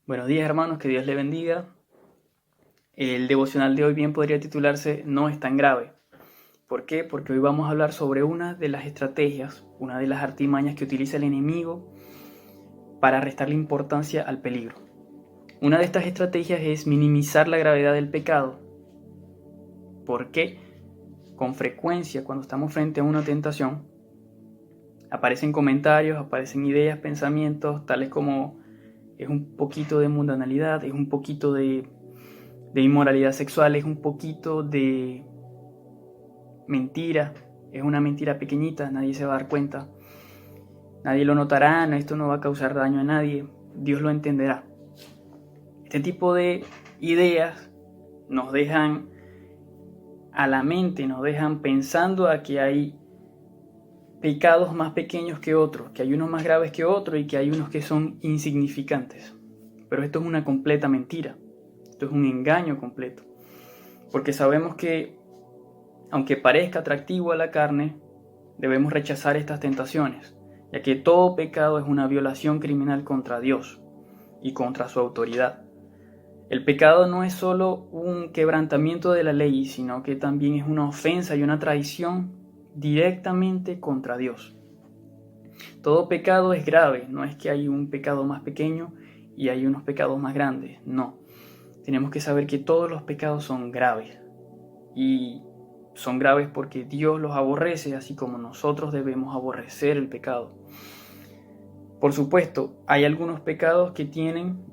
Buenos días hermanos, que Dios les bendiga. El devocional de hoy bien podría titularse No es tan grave. ¿Por qué? Porque hoy vamos a hablar sobre una de las estrategias, una de las artimañas que utiliza el enemigo para restarle importancia al peligro. Una de estas estrategias es minimizar la gravedad del pecado. ¿Por qué? Con frecuencia cuando estamos frente a una tentación, aparecen comentarios, aparecen ideas, pensamientos, tales como es un poquito de mundanalidad, es un poquito de inmoralidad sexual, es un poquito de mentira, es una mentira pequeñita, nadie se va a dar cuenta, nadie lo notará, esto no va a causar daño a nadie, Dios lo entenderá. Este tipo de ideas nos dejan a la mente, nos dejan pensando a que hay pecados más pequeños que otros, que hay unos más graves que otros y que hay unos que son insignificantes. Pero esto es una completa mentira, esto es un engaño completo, porque sabemos que aunque parezca atractivo a la carne, debemos rechazar estas tentaciones, ya que todo pecado es una violación criminal contra Dios y contra su autoridad. El pecado no es solo un quebrantamiento de la ley, sino que también es una ofensa y una traición directamente contra Dios. Todo pecado es grave, no es que hay un pecado más pequeño y hay unos pecados más grandes, no. Tenemos que saber que todos los pecados son graves y son graves porque Dios los aborrece, así como nosotros debemos aborrecer el pecado. Por supuesto, hay algunos pecados que tienen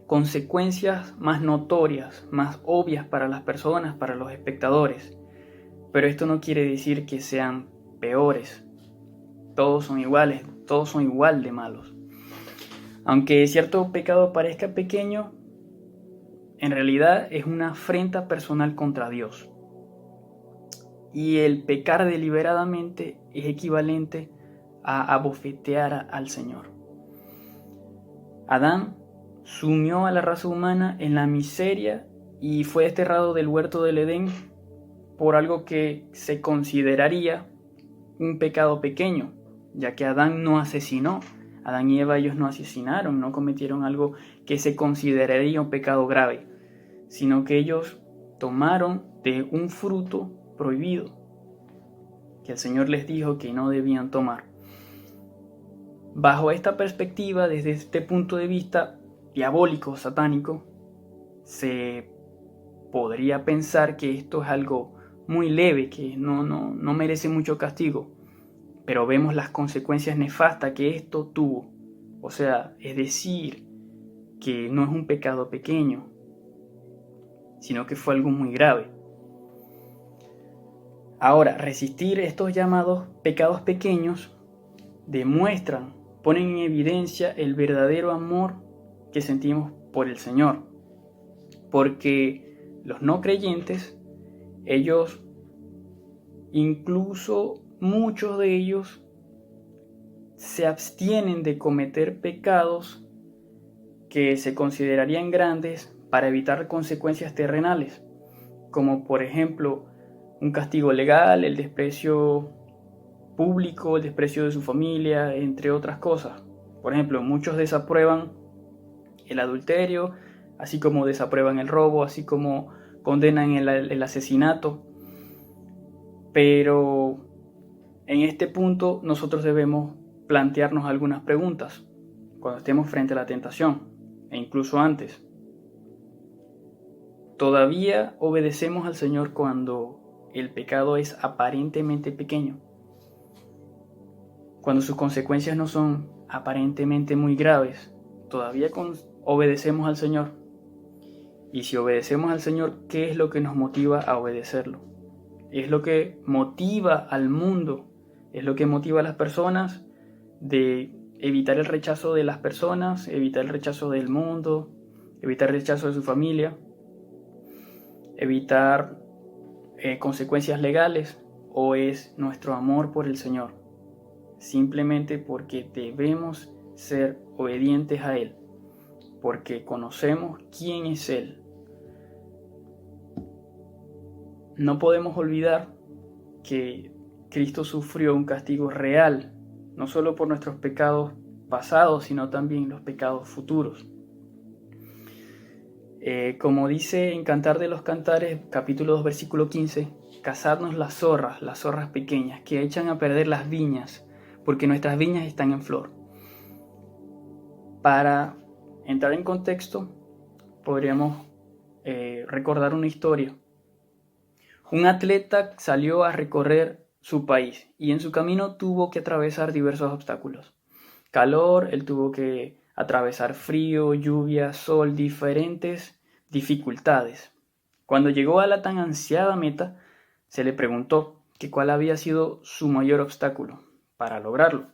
consecuencias más notorias, más obvias para las personas, para los espectadores, pero esto no quiere decir que sean peores. Todos son iguales, todos son igual de malos. Aunque cierto pecado parezca pequeño, en realidad es una afrenta personal contra Dios. Y el pecar deliberadamente es equivalente a abofetear al Señor. Adán sumió a la raza humana en la miseria y fue desterrado del huerto del Edén por algo que se consideraría un pecado pequeño, ya que Adán no asesinó. Adán y Eva ellos no asesinaron, no cometieron algo que se consideraría un pecado grave, sino que ellos tomaron de un fruto prohibido que el Señor les dijo que no debían tomar. Bajo esta perspectiva, desde este punto de vista diabólico, satánico, se podría pensar que esto es algo muy leve, que no merece mucho castigo, pero vemos las consecuencias nefastas que esto tuvo. O sea, es decir, que no es un pecado pequeño, sino que fue algo muy grave. Ahora, resistir estos llamados pecados pequeños demuestran, ponen en evidencia el verdadero amor que sentimos por el Señor. Porque los no creyentes, ellos, incluso muchos de ellos, se abstienen de cometer pecados que se considerarían grandes para evitar consecuencias terrenales, como por ejemplo un castigo legal, el desprecio público, el desprecio de su familia, entre otras cosas. Por ejemplo, muchos desaprueban el adulterio, así como desaprueban el robo, así como condenan el asesinato. Pero en este punto nosotros debemos plantearnos algunas preguntas cuando estemos frente a la tentación, e incluso antes. ¿Todavía obedecemos al Señor cuando el pecado es aparentemente pequeño? Cuando sus consecuencias no son aparentemente muy graves, ¿todavía obedecemos al Señor? Y si obedecemos al Señor, ¿qué es lo que nos motiva a obedecerlo? Es lo que motiva al mundo, es lo que motiva a las personas de evitar el rechazo de las personas, evitar el rechazo del mundo, evitar el rechazo de su familia, evitar consecuencias legales, o es nuestro amor por el Señor, simplemente porque debemos ser obedientes a Él, porque conocemos quién es Él. No podemos olvidar que Cristo sufrió un castigo real, no solo por nuestros pecados pasados, sino también los pecados futuros. Como dice en Cantar de los Cantares, capítulo 2, versículo 15, cazadnos las zorras pequeñas, que echan a perder las viñas, porque nuestras viñas están en flor. Para entrar en contexto, podríamos recordar una historia. Un atleta salió a recorrer su país y en su camino tuvo que atravesar diversos obstáculos. Calor, él tuvo que atravesar frío, lluvia, sol, diferentes dificultades. Cuando llegó a la tan ansiada meta, se le preguntó que cuál había sido su mayor obstáculo para lograrlo.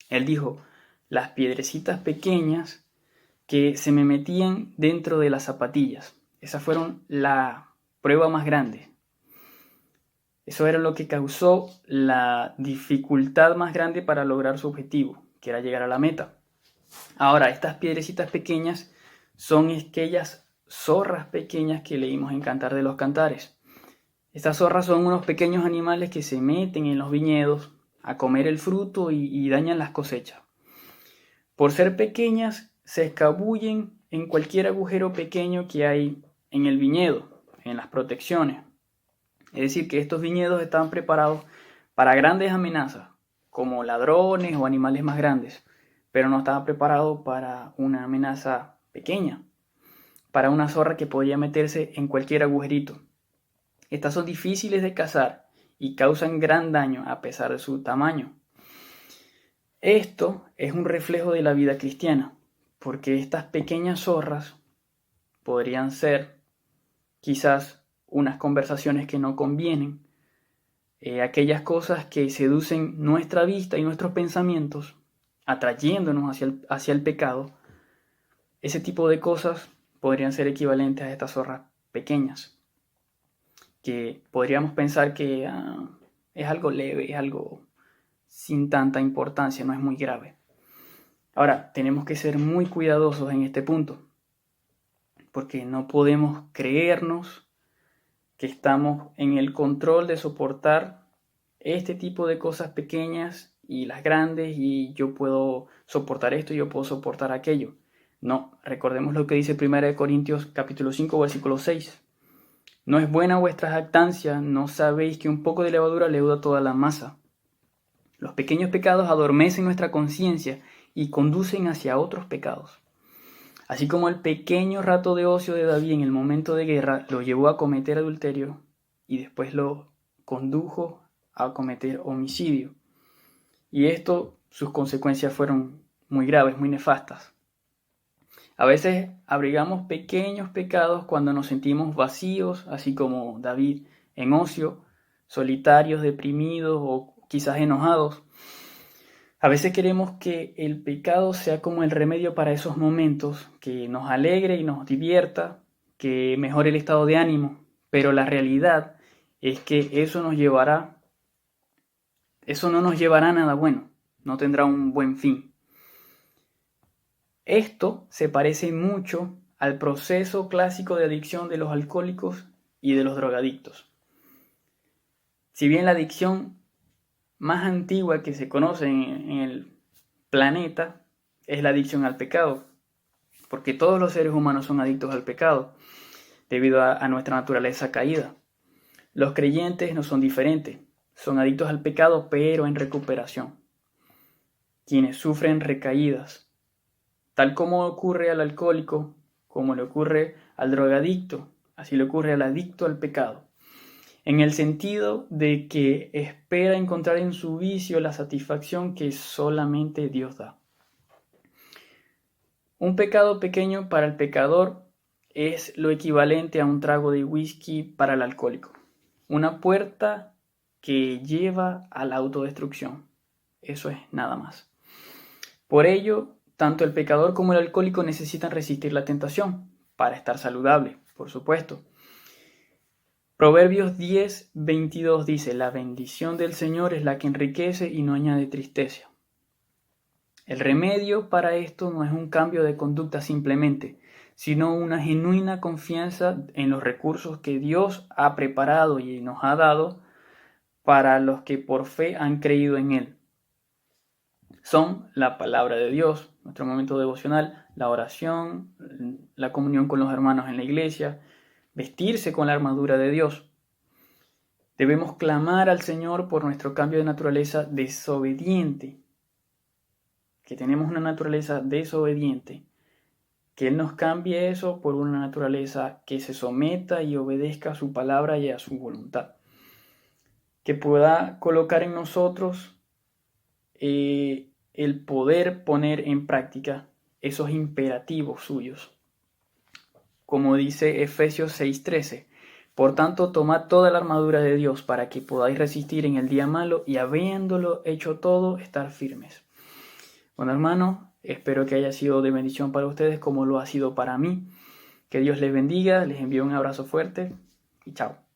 Él dijo, las piedrecitas pequeñas que se me metían dentro de las zapatillas. Esas fueron la prueba más grande. Eso era lo que causó la dificultad más grande para lograr su objetivo, que era llegar a la meta. Ahora, estas piedrecitas pequeñas son aquellas zorras pequeñas que leímos en Cantar de los Cantares. Estas zorras son unos pequeños animales que se meten en los viñedos a comer el fruto y dañan las cosechas. Por ser pequeñas, se escabullen en cualquier agujero pequeño que hay en el viñedo, en las protecciones. Es decir, que estos viñedos estaban preparados para grandes amenazas, como ladrones o animales más grandes, pero no estaban preparados para una amenaza pequeña, para una zorra que podía meterse en cualquier agujerito. Estas son difíciles de cazar y causan gran daño a pesar de su tamaño. Esto es un reflejo de la vida cristiana, porque estas pequeñas zorras podrían ser quizás unas conversaciones que no convienen, aquellas cosas que seducen nuestra vista y nuestros pensamientos, atrayéndonos hacia el pecado. Ese tipo de cosas podrían ser equivalentes a estas zorras pequeñas, que podríamos pensar que es algo leve, es algo sin tanta importancia, no es muy grave. Ahora, tenemos que ser muy cuidadosos en este punto, porque no podemos creernos que estamos en el control de soportar este tipo de cosas pequeñas y las grandes y yo puedo soportar esto y yo puedo soportar aquello. No, recordemos lo que dice 1 Corintios capítulo 5 versículo 6. No es buena vuestra jactancia, no sabéis que un poco de levadura leuda toda la masa. Los pequeños pecados adormecen nuestra conciencia y conducen hacia otros pecados. Así como el pequeño rato de ocio de David en el momento de guerra lo llevó a cometer adulterio y después lo condujo a cometer homicidio. Y esto, sus consecuencias fueron muy graves, muy nefastas. A veces abrigamos pequeños pecados cuando nos sentimos vacíos, así como David en ocio, solitarios, deprimidos o quizás enojados. A veces queremos que el pecado sea como el remedio para esos momentos, que nos alegre y nos divierta, que mejore el estado de ánimo, pero la realidad es que eso no nos llevará a nada bueno, no tendrá un buen fin. Esto se parece mucho al proceso clásico de adicción de los alcohólicos y de los drogadictos. Si bien la adicción más antigua que se conoce en el planeta es la adicción al pecado, porque todos los seres humanos son adictos al pecado debido a nuestra naturaleza caída. Los creyentes no son diferentes, son adictos al pecado pero en recuperación, quienes sufren recaídas, tal como ocurre al alcohólico, como le ocurre al drogadicto, así le ocurre al adicto al pecado, en el sentido de que espera encontrar en su vicio la satisfacción que solamente Dios da. Un pecado pequeño para el pecador es lo equivalente a un trago de whisky para el alcohólico, una puerta que lleva a la autodestrucción. Eso es nada más. Por ello, tanto el pecador como el alcohólico necesitan resistir la tentación para estar saludable, por supuesto. Proverbios 10:22 dice, la bendición del Señor es la que enriquece y no añade tristeza. El remedio para esto no es un cambio de conducta simplemente, sino una genuina confianza en los recursos que Dios ha preparado y nos ha dado para los que por fe han creído en Él. Son la palabra de Dios, nuestro momento devocional, la oración, la comunión con los hermanos en la iglesia, vestirse con la armadura de Dios. Debemos clamar al Señor por nuestro cambio de naturaleza desobediente, que tenemos una naturaleza desobediente, que Él nos cambie eso por una naturaleza que se someta y obedezca a su palabra y a su voluntad, que pueda colocar en nosotros el poder poner en práctica esos imperativos suyos. Como dice Efesios 6:13, por tanto, tomad toda la armadura de Dios para que podáis resistir en el día malo y habiéndolo hecho todo, estar firmes. Bueno, hermanos, espero que haya sido de bendición para ustedes como lo ha sido para mí. Que Dios les bendiga, les envío un abrazo fuerte y chao.